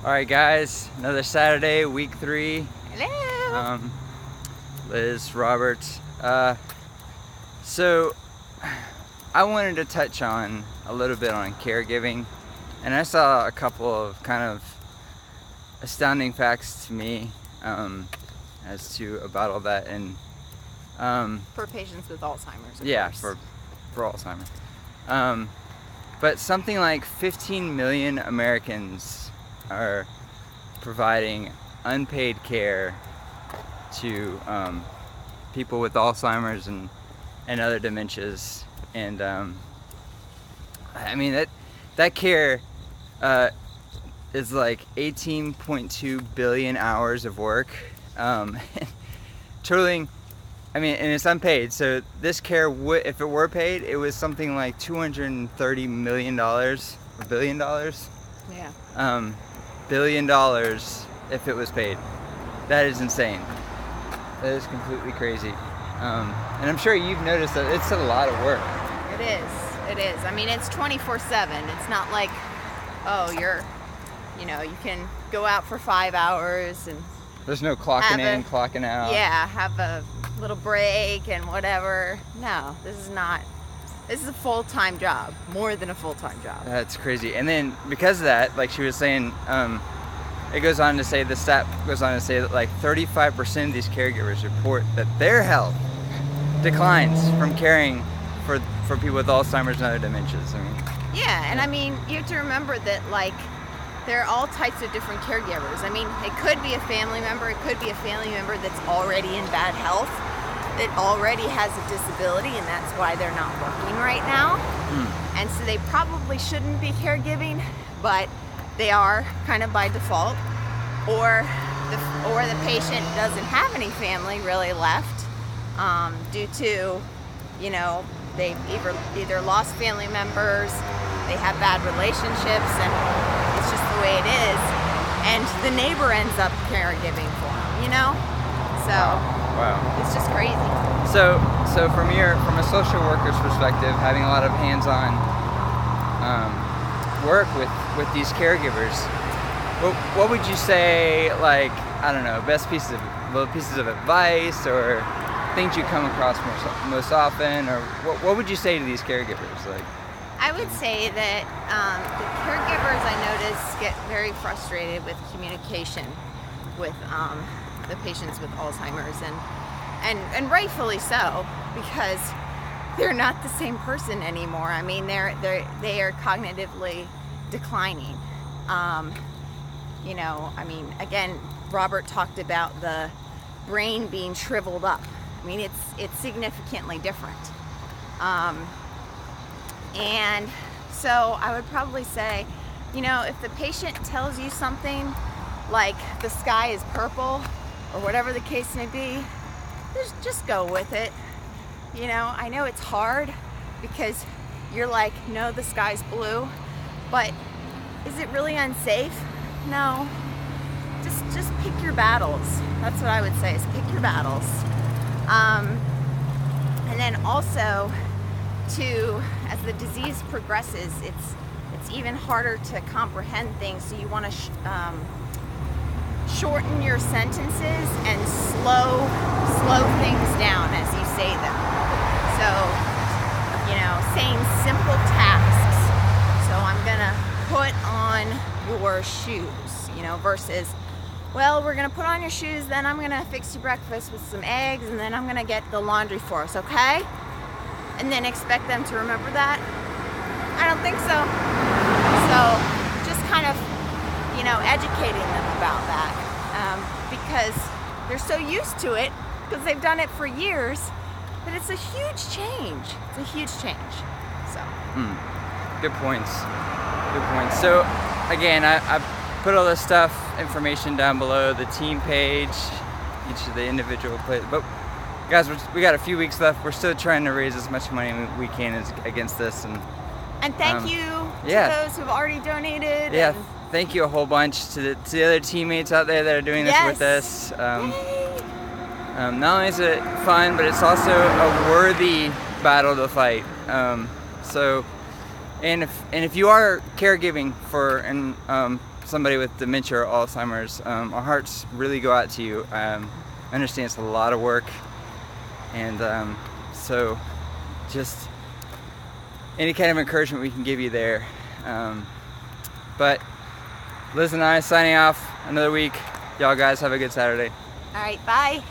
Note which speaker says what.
Speaker 1: Alright guys, another Saturday, week 3.
Speaker 2: Hello.
Speaker 1: Liz, Robert. So I wanted to touch on a little bit on caregiving, and I saw a couple of kind of astounding facts to me as to about all that, and
Speaker 2: For patients with Alzheimer's, of
Speaker 1: yeah,
Speaker 2: course.
Speaker 1: for Alzheimer's. But something like 15 million Americans are providing unpaid care to people with Alzheimer's and other dementias, and I mean that care is like 18.2 billion hours of work, totaling. I mean, and it's unpaid. So this care would, if it were paid, it was something like $230 million, or $1 billion.
Speaker 2: Yeah.
Speaker 1: $1 billion if it was paid. That is insane. That is completely crazy. And I'm sure you've noticed that it's a lot of work.
Speaker 2: It is. It is. I mean, it's 24/7. It's not like, oh, you can go out for 5 hours and
Speaker 1: There's no clocking in, clocking out.
Speaker 2: yeah, have a little break and whatever. No, this is a full-time job, more than a full-time job.
Speaker 1: That's crazy. And then because of that, like she was saying, it goes on to say, the stat goes on to say that like 35% of these caregivers report that their health declines from caring for people with Alzheimer's and other dementias. I mean,
Speaker 2: Yeah, and I mean, you have to remember that, like, there are all types of different caregivers. I mean, it could be a family member, it could be a family member that's already in bad health, that already has a disability, and that's why they're not working right now. And so they probably shouldn't be caregiving, but they are kind of by default. Or the patient doesn't have any family really left, due to, they've either lost family members, they have bad relationships, and it's just the way it is. And the neighbor ends up caregiving for them, So
Speaker 1: wow.
Speaker 2: it's just crazy.
Speaker 1: So from a social worker's perspective, having a lot of hands-on work with these caregivers, what would you say, like, I don't know, best pieces of advice or things you come across most often, or what would you say to these caregivers? Like,
Speaker 2: I would say that the caregivers, I notice, get very frustrated with communication with the patients with Alzheimer's, and rightfully so, because they're not the same person anymore. I mean, they are cognitively declining. I mean, again, Robert talked about the brain being shriveled up. I mean, it's significantly different. And so I would probably say, if the patient tells you something like the sky is purple or whatever the case may be, just go with it. I know it's hard because you're like, no, the sky's blue, but is it really unsafe? No. Just pick your battles. That's what I would say, is pick your battles. And then also, as the disease progresses, it's even harder to comprehend things. So you want to shorten your sentences and slow things down as you say them. So, saying simple tasks. So I'm gonna put on your shoes, versus, well, we're gonna put on your shoes, then I'm gonna fix you breakfast with some eggs, and then I'm gonna get the laundry for us, okay? And then expect them to remember that? I don't think so. So just kind of, educating them about that, because they're so used to it, because they've done it for years, that it's a huge change. It's a huge change. So.
Speaker 1: Good points. So again, I put all this information down below, the team page, each of the individual places. But guys, we got a few weeks left. We're still trying to raise as much money we can against this,
Speaker 2: and thank you to those who've already donated.
Speaker 1: Yeah, thank you a whole bunch to the other teammates out there that are doing this with us. Not only is it fun, but it's also a worthy battle to fight. And if you are caregiving for somebody with dementia or Alzheimer's, our hearts really go out to you. I understand it's a lot of work, and so just any kind of encouragement we can give you there. But Liz and I signing off another week. Y'all guys have a good Saturday.
Speaker 2: All right, bye.